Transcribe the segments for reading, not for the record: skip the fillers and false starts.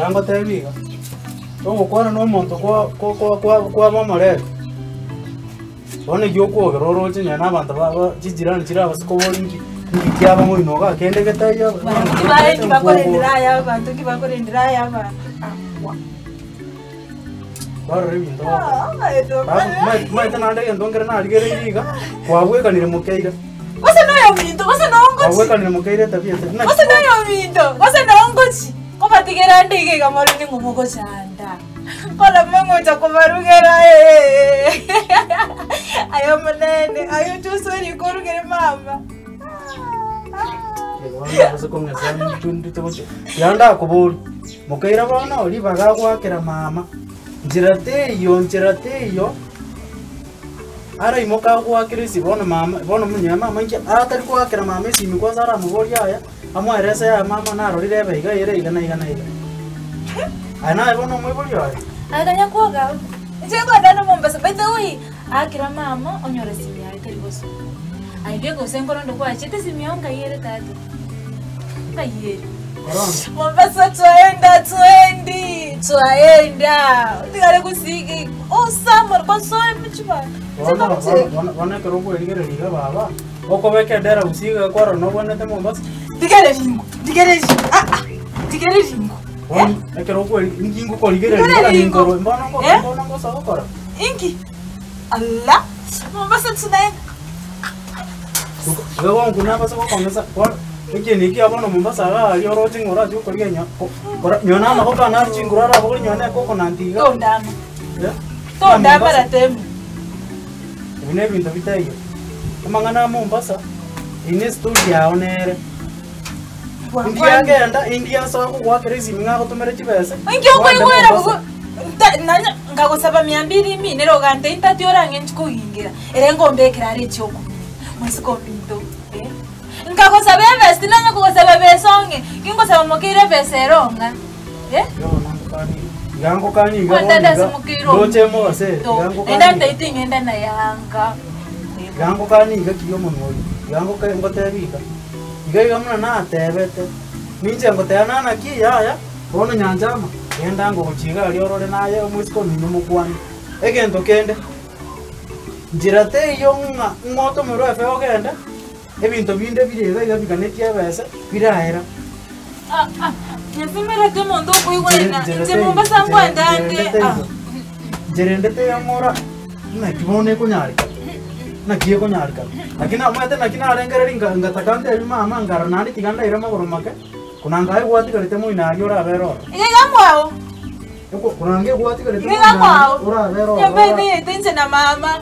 Yango tebiga. Togo kwana no monto kwa mamare. One gyoko roro chinya na bantu baba jijirani chira basiko bolingi. Ngityaba mu inoga kende getayo. Kibaye kibakorendera ya bantu kibakorendera ya bantu. Barre bindo. Mai tana ndege ndongera na aligere liga. Kwabwe kanire mukeira. Wase no yo bindo, wase no ngochi. Kwabwe kanire mukeira tabia. Wase no yo bindo, wase no ngochi. Kobatigera ndege kamaro ni ngumuko chanda. Kola mango cha kubarugera ayo manene, ayo tusori korugere mama. Yanda kuburi mukaira bana oli bagagwakira mama njirate iyo ara imoka gwakirisi bona mama bona munyama mangi atari gwakira mama isimi kwa zara mugori aya amweresa ya mama narorire beiga ire igana ana bona mwiburi aya Aganya koga. Njengo ndana Mombasa by the way akira mama onyore simi ya keriboso. Aidego senkoro ndo kwa chete simi yonga yere tatu. Kayere. Mombasa twaenda. Tigare kusiki. Oh summer kwa soe mchiba. Wana kerongo eligere liga baba. Oko weke dera usiga kwa no wana te Mombasa. Tigare ringo. Tigare ringo. Kerongo ingingo ko ligere liga ngoro. Mbona ngo sawa kora. Ingi. Allah. Mombasa tunaenda. Wewe nguna basa kwa kongeza kwa ikini ki abona Mombasa ga yoro tingora ju kori nya kora nyona ma ko kana chingura ra ko nyona ko nantiga Tondama ratemu ine bintu bitayo amangana Mombasa ine studio onere India so ko wa kerezi minga ko tumere chibese ingi okwigwera bugo nanya ngagosaba 200 minero gante intati orange nchikuhingira erengo mbekera ari choko musiko pinto ngagosaba vesti nanya kugosaba besonge ngingosaba mokire beseronga Gango kani doche mose enda dating enda na yanga gango kani gakiyo monori gango kai ngotebiga igai amna na tebete ninje ngotena na ki ya bono nyanjama enda ngo kuchiga ali orore naye musiko nino mukwani egento kende njirate yonga ngoto mero efe ogende ebinto binde birega igabiganetie bese birahera Nyafimera te mondo kuigwena nje Mombasa ngwandande jerendete yamora na kibone kunyarika na kiye kunyarika lakini amate na kina arengere ngatakante ari mama ngara nani tiganda ira magoro make kunanga ai gwati karete mu inari ora bero iga mwao kunange gwati karete mu inari ora bero yambe ni tense na mama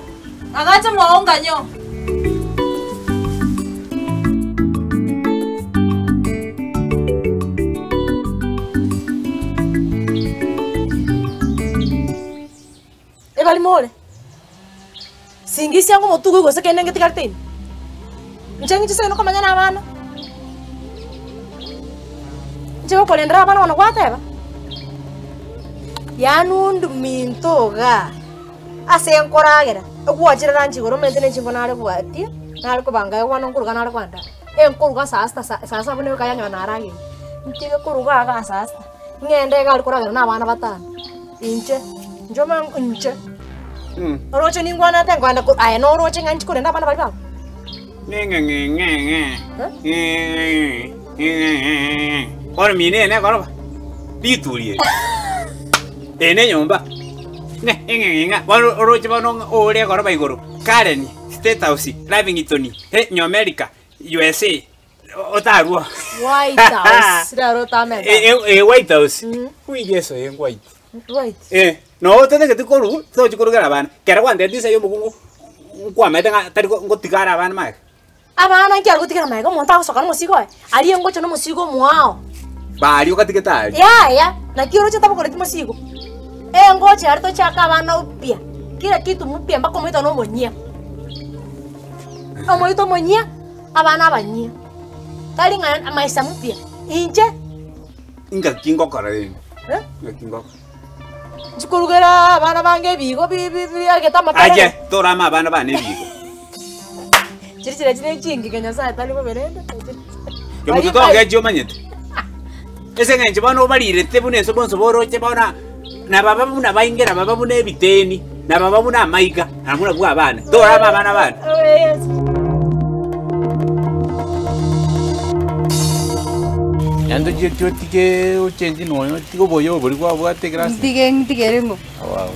agacha mwao nganyo Ebali mole. Singisi yangu motugo igose kende ngeti kartini. Nchangi chise no kamanya na bana. Nchego kolendra bana wana kwateba. Yanundu mintoga. Ase enkoragera. Okuwachira ranchi goro mentene chingo nare kwati. Nare kubanga wana nkuruga nare kwanda. Enkuruga sasa bune kayanya narage. Ntige kuruga ga sasa. Ngende gali koragera na bana batano. Inche. Njoma nche. Oroche ningwana tengwanda ku aya no oroche nganchi kurenda bana bali babo. Ora mine ne koroba. Bitulie. Ene nyomba. Oroche bano ore koroba igoro. Karen, State House, Lavington, America, USA. Otarua. White House. Raro tame. White House. Uigeso white. White. No, tene que te coru, todo chico garaban. Que era cuando dice yo mugo kwamete tari ngotigara bana mai. Abana nki agotigara mai ko monta soka musigo. Ari ngo chono musigo mwao. Bari ukatigeta. Ya, na kiro chata bako leti musigo. Ngo charto chaka bana upia. Kila kitu mpia mbako mwito no monyia. Mwito monyia abana banyia. Kali ngana maisa mpia. Inje Inga kingo kare. Kingo. Chikurugera bana bange bigo ageta mapara. Aje, torama bana bane bigo. Chiri chingi kenya sa tali bo berenda. Yo muto ga jo manyete. ese ngenje bono barirete bune so bonso boroche bona na baba buna baingera baba bune ebiteni na baba buna amaiga amuna bwa abana dora abana bana Yando yo tike uchenji no tiko boyo buri kwa bwate grasa. Tike remo. Wow.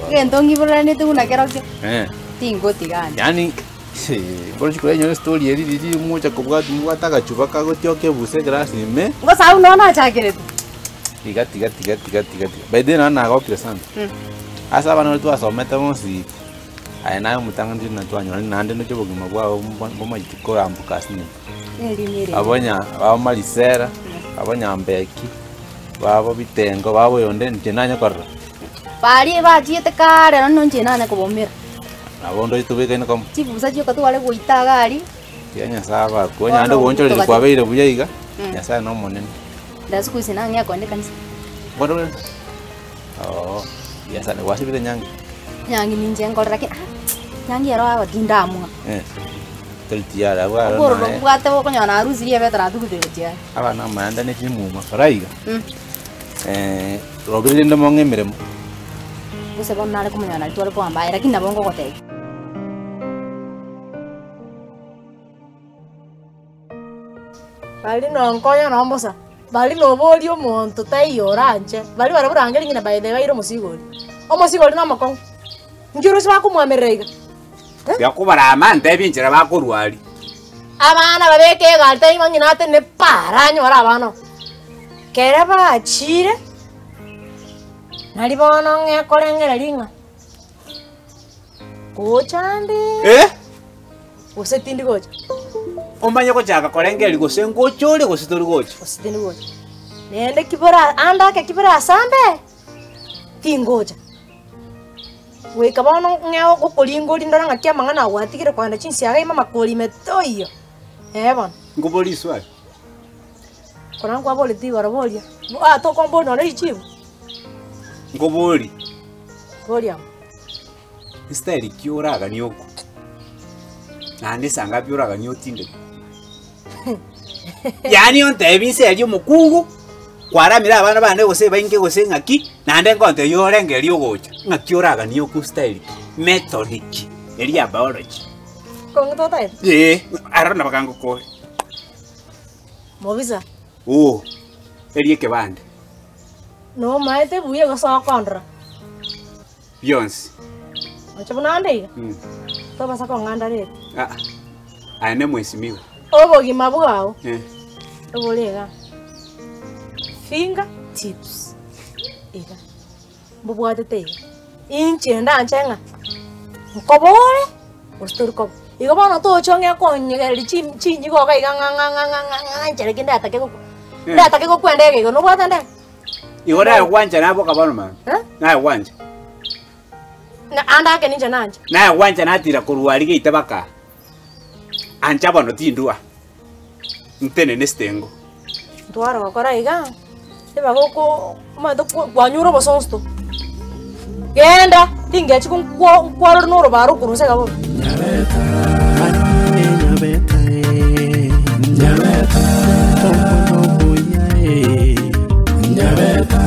Ngentongi bolane tu na kero. Tingo tigani. Yani bora chikura nyo story eri didi mucha kubwa tumwa taka chupa kago tioke buse grasa me. Ngo sau no na chakire tu. Tiga. Baide na go kresana. Asa bana tu asometa monsi. Aina mutanga ndi na tu anyo na ande no chobo gimagwa bomma ikora ambukasni. Abonya abamalisera abanyambeki babo bitengo babo yonde njenanya korra bari bachiete kare no njenanya kubomera abondo itubeka ino kom chibusa chyo katwale guita gari yanya saba ko nyande gonchole kwabeire buyayiga nyasa no monene das kuisina nya konde kanisa bodo yasa ne wasibite nyangi ninje ngorra ke nyangi ero abatindamu tiara wa boro no bwate bo konyana arusi ye betra tukutetia abana manda ne timuma raiga robiri ndo monge miremo buse bonna ko monyana twale ko amba era kinda bongo kote bali no nkonya no mbosa bali no boli omonto tayyoranje bali baraburangeri ngina baide bairo musigoli omusigoli no makon ngirusi bakumwamerega yakubara amante ebinjira bakurwali abana babeke galta imanyina ate ne paranyo bara abana kere bachire nali bono ngekorengera linga gochande usetindi gocha omanye ko chaka korengeri gose ngochole gose tori gocha usetindi gocha nende kibora anda ke kibora asambe tingocha weka bono ngeo gokolingo lindora ngakia mangana watikire kwanda chinsi yaga mama koli metoyo bon ngoboli swali kona kwa boli ti barabolia to kombo no le chibu ngoboli bolia style kiuraga nyoko nande sanga biuraga nyotinde yani onte ebinse ali omukungu kwaramira abana bane gose bainge gose ngaki nande nkonte yorenge lyogocha ngakiuraga niyo ku style methodiki eri ya biology kongo tota arana bakango ko movisa eri ke bande no maete buye go sa kondra Beyonce acha bunande to basa ko nganda re ane mwesimiwa obogi mabugao obolega finger tips ega bubwate te inchenda nchenga nkobore usturko igo bono to chonge konyegeri chinyi go ga nganga nchere kinda atake go kwende ge no bwata nde igo na gwanja nabo kabano man na gwanja na anda ke ninja nanje na gwanja natira kurwali ge itabaka anja bono tindua ntene nestengo twara wakora iga eba goko mado kwanyuro bosonsto genda tingechi kwaro noro baro kuruse gabo nyabeta